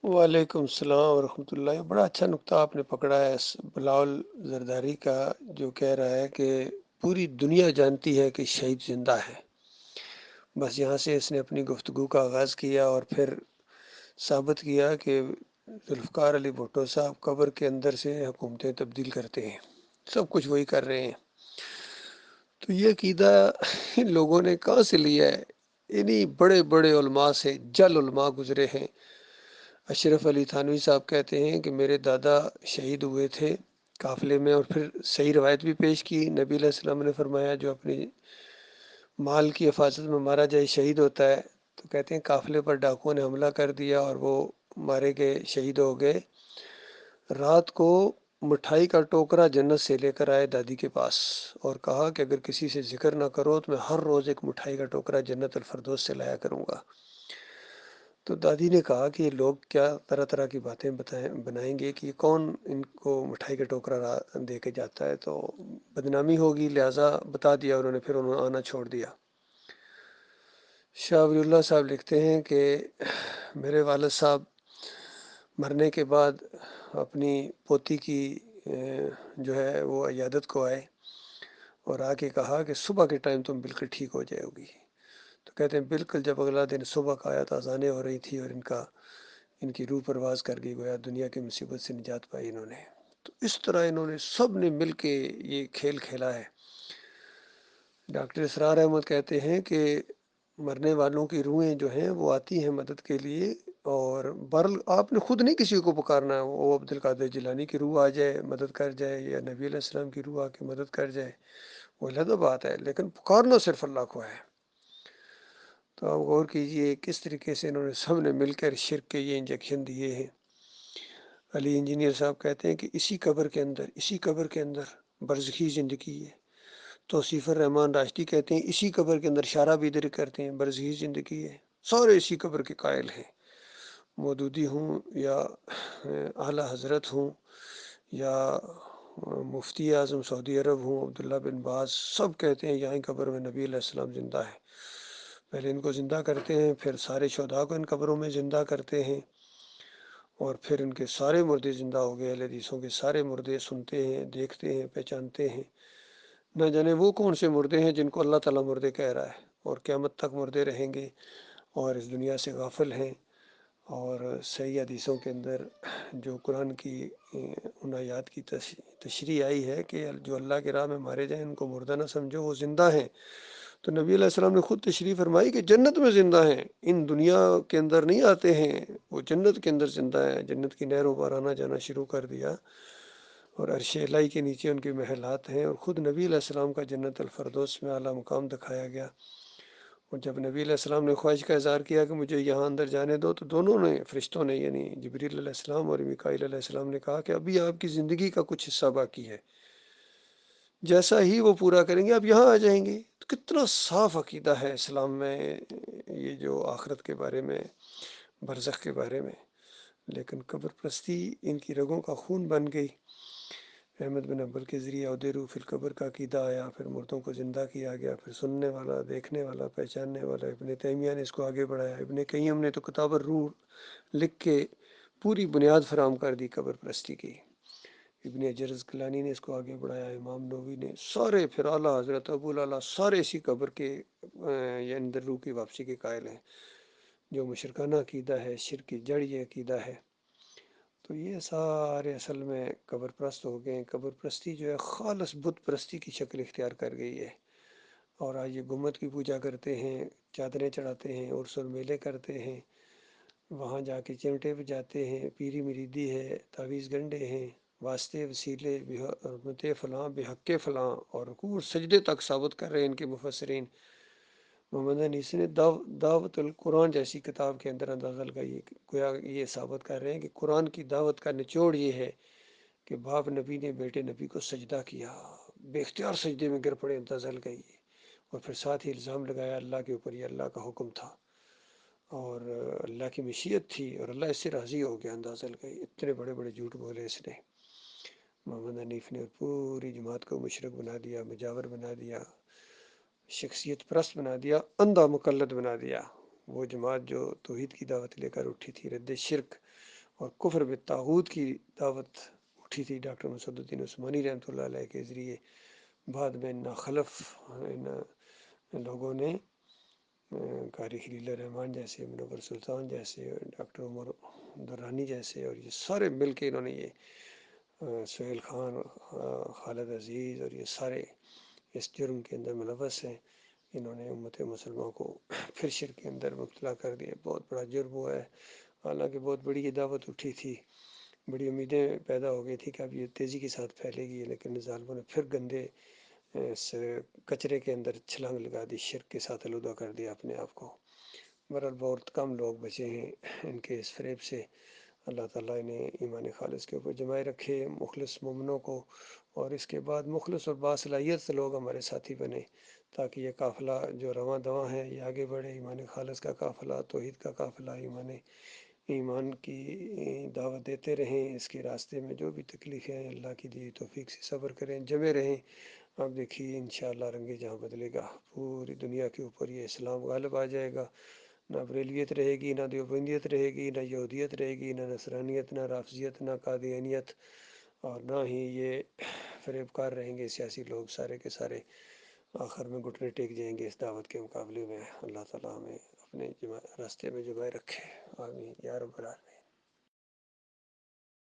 وعلیکم السلام ورحمۃ اللہ۔ بڑا اچھا نقطہ آپ نے پکڑا ہے اس بلاول زرداری کا، جو کہہ رہا ہے کہ پوری دنیا جانتی ہے کہ شہید زندہ ہے۔ بس یہاں سے اس نے اپنی گفتگو کا آغاز کیا اور پھر ثابت کیا کہ ذوالفقار علی بھٹو صاحب قبر کے اندر سے حکومتیں تبدیل کرتے ہیں، سب کچھ وہی کر رہے ہیں۔ تو یہ عقیدہ ان لوگوں نے کہاں سے لیا ہے؟ انہی بڑے بڑے علماء سے، جل علماء گزرے ہیں۔ اشرف علی تھانوی صاحب کہتے ہیں کہ میرے دادا شہید ہوئے تھے قافلے میں، اور پھر صحیح روایت بھی پیش کی۔ نبی علیہ السلام نے فرمایا جو اپنی مال کی حفاظت میں مارا جائے شہید ہوتا ہے، تو کہتے ہیں قافلے پر ڈاکوؤں نے حملہ کر دیا اور وہ مارے گئے، شہید ہو گئے۔ رات کو مٹھائی کا ٹوکرا جنت سے لے کر آئے دادی کے پاس اور کہا کہ اگر کسی سے ذکر نہ کرو تو میں ہر روز ایک مٹھائی کا ٹوکرا جنت الفردوس سے لایا کروں گا۔ تو دادی نے کہا کہ یہ لوگ کیا طرح طرح کی باتیں بنائیں گے کہ کون ان کو مٹھائی کا ٹوکرا دے کے جاتا ہے، تو بدنامی ہوگی، لہٰذا بتا دیا انہوں نے، پھر انہوں نے آنا چھوڑ دیا۔ شاہ ولی اللہ صاحب لکھتے ہیں کہ میرے والد صاحب مرنے کے بعد اپنی پوتی کی جو ہے وہ عیادت کو آئے اور آ کے کہا کہ صبح کے ٹائم تم بالکل ٹھیک ہو جائے گی۔ تو کہتے ہیں بالکل جب اگلا دن صبح کا آیا تو اذانیں ہو رہی تھی اور ان کی روح پرواز کر گئی، گویا دنیا کی مصیبت سے نجات پائی انہوں نے۔ تو اس طرح انہوں نے سب نے مل کے یہ کھیل کھیلا ہے۔ ڈاکٹر اسرار احمد کہتے ہیں کہ مرنے والوں کی روحیں جو ہیں وہ آتی ہیں مدد کے لیے، اور آپ نے خود نہیں کسی کو پکارنا، وہ عبد القادر جیلانی کی روح آ جائے مدد کر جائے یا نبی علیہ السلام کی روح آ کے مدد کر جائے، وہ علیحدہ بات ہے، لیکن پکارنا صرف اللہ کو ہے۔ تو آپ غور کیجئے کس طریقے سے انہوں نے سب نے مل کر شرک کے یہ انجیکشن دیے ہیں۔ علی انجینئر صاحب کہتے ہیں کہ اسی قبر کے اندر برزخی زندگی ہے۔ توصیف الرحمان راشدی کہتے ہیں اسی قبر کے اندر شارع بھی درک کرتے ہیں برزخی زندگی ہے۔ سارے اسی قبر کے قائل ہیں، مودودی ہوں یا اعلیٰ حضرت ہوں یا مفتی اعظم سعودی عرب ہوں عبداللہ بن باز، سب کہتے ہیں یہاں قبر میں نبی علیہ السلام زندہ ہے۔ پہلے ان کو زندہ کرتے ہیں، پھر سارے شہداء کو ان قبروں میں زندہ کرتے ہیں، اور پھر ان کے سارے مردے زندہ ہو گئے۔ اہل حدیثوں کے سارے مردے سنتے ہیں، دیکھتے ہیں، پہچانتے ہیں۔ نہ جانے وہ کون سے مردے ہیں جن کو اللہ تعالیٰ مردے کہہ رہا ہے اور قیامت تک مردے رہیں گے اور اس دنیا سے غافل ہیں۔ اور صحیح حدیثوں کے اندر جو قرآن کی ان آیات کی تشریح آئی ہے کہ جو اللہ کی راہ میں مارے جائیں ان کو مردہ نہ سمجھو، وہ زندہ ہیں۔ تو نبی علیہ السلام نے خود تشریح فرمائی کہ جنت میں زندہ ہیں، ان دنیا کے اندر نہیں آتے ہیں، وہ جنت کے اندر زندہ ہیں۔ جنت کی نہروں پر آنا جانا شروع کر دیا اور عرش الہی کے نیچے ان کے محلات ہیں، اور خود نبی علیہ السلام کا جنت الفردوس میں اعلیٰ مقام دکھایا گیا۔ اور جب نبی علیہ السلام نے خواہش کا اظہار کیا کہ مجھے یہاں اندر جانے دو، تو دونوں نے فرشتوں نے یعنی جبریل علیہ السلام اور میکائیل علیہ السلام نے کہا کہ ابھی آپ کی زندگی کا کچھ حصہ باقی ہے، جیسا ہی وہ پورا کریں گے آپ یہاں آ جائیں گے۔ تو کتنا صاف عقیدہ ہے اسلام میں یہ جو آخرت کے بارے میں، برزخ کے بارے میں، لیکن قبر پرستی ان کی رگوں کا خون بن گئی۔ احمد بن حنبل کے ذریعے عہد روح فی القبر کا عقیدہ آیا، پھر مردوں کو زندہ کیا گیا، پھر سننے والا، دیکھنے والا، پہچاننے والا ابن تیمیہ نے اس کو آگے بڑھایا، ابن قیم نے تو کتاب الروح لکھ کے پوری بنیاد فراہم کر دی قبر پرستی کی، ابن حجر عسقلانی نے اس کو آگے بڑھایا، امام نووی نے، سارے پھر اعلیٰ حضرت ابو الاعلیٰ سارے اسی قبر کے یا اندر روح کی واپسی کے قائل ہیں۔ جو مشرکانہ عقیدہ ہے، شرک کی جڑ یہ عقیدہ ہے۔ تو یہ سارے اصل میں قبر پرست ہو گئے ہیں۔ قبر پرستی جو ہے خالص بت پرستی کی شکل اختیار کر گئی ہے، اور آج یہ گنبد کی پوجا کرتے ہیں، چادریں چڑھاتے ہیں، عرس اور میلے کرتے ہیں، وہاں جا کے چمٹے بجاتے ہیں، پیری مریدی ہے، تعویذ گنڈے ہیں، واسطے وسیلے حرمت فلاں بحق فلاں، اور رکوع سجدے تک ثابت کر رہے ہیں ان کے مفسرین۔ محمد انیسی نے دعوت القرآن جیسی کتاب کے اندر اندازہ لگائی، گویا یہ ثابت کر رہے ہیں کہ قرآن کی دعوت کا نچوڑ یہ ہے کہ باپ نبی نے بیٹے نبی کو سجدہ کیا، بے اختیار سجدے میں گر پڑے، اندازہ لگائی، اور پھر ساتھ ہی الزام لگایا اللہ کے اوپر، یہ اللہ کا حکم تھا اور اللہ کی مشیت تھی اور اللہ اس سے راضی ہو گیا، اندازہ لگائی۔ اتنے بڑے بڑے جھوٹ بولے اس نے، محمد حنیف نے، پوری جماعت کو مشرک بنا دیا، مجاور بنا دیا، شخصیت پرست بنا دیا، اندھا مقلد بنا دیا۔ وہ جماعت جو توحید کی دعوت لے کر اٹھی تھی، رد شرک اور کفر بالطاغوت کی دعوت اٹھی تھی ڈاکٹر مسد الدین عثمانی رحمۃ اللہ علیہ کے ذریعے۔ بعد میں ناخلف ان لوگوں نے قاری خلیل الرحمان جیسے، منور سلطان جیسے، ڈاکٹر عمر درانی جیسے، اور یہ سارے مل کے انہوں نے یہ سہیل خان، خالد عزیز، اور یہ سارے اس جرم کے اندر ملوث ہیں۔ انہوں نے امت مسلمہ کو پھر شرک کے اندر مبتلا کر دیا۔ بہت بڑا جرم ہوا ہے، حالانکہ بہت بڑی یہ دعوت اٹھی تھی، بڑی امیدیں پیدا ہو گئی تھی کہ اب یہ تیزی کے ساتھ پھیلے گی، لیکن ظالموں نے پھر گندے اس کچرے کے اندر چھلانگ لگا دی، شرک کے ساتھ آلودہ کر دیا اپنے آپ کو۔ بہرحال بہت کم لوگ بچے ہیں ان کے اس فریب سے۔ اللہ تعالیٰ نے ایمان خالص کے اوپر جمائے رکھے مخلص مومنوں کو، اور اس کے بعد مخلص اور باصلاحیت لوگ ہمارے ساتھی بنے، تاکہ یہ قافلہ جو رواں دواں ہے یہ آگے بڑھے۔ ایمان خالص کا قافلہ، توحید کا قافلہ، ایمان کی دعوت دیتے رہیں، اس کے راستے میں جو بھی تکلیفیں ہیں اللہ کی دی توفیق سے صبر کریں، جمے رہیں۔ اب دیکھیے انشاءاللہ رنگ جہاں بدلے گا، پوری دنیا کے اوپر یہ اسلام غالب آ جائے گا۔ نہ بریلیت رہے گی، نہ دیوبندیت رہے گی، نہ یہودیت رہے گی، نہ نصرانیت، نہ رافضیت، نہ قادیانیت، اور نہ ہی یہ فریب کار رہیں گے سیاسی لوگ سارے کے سارے۔ آخر میں گھٹنے ٹیک جائیں گے اس دعوت کے مقابلے میں۔ اللہ تعالیٰ ہمیں اپنے راستے میں جمائے رکھے، آمین یا رب العالمین۔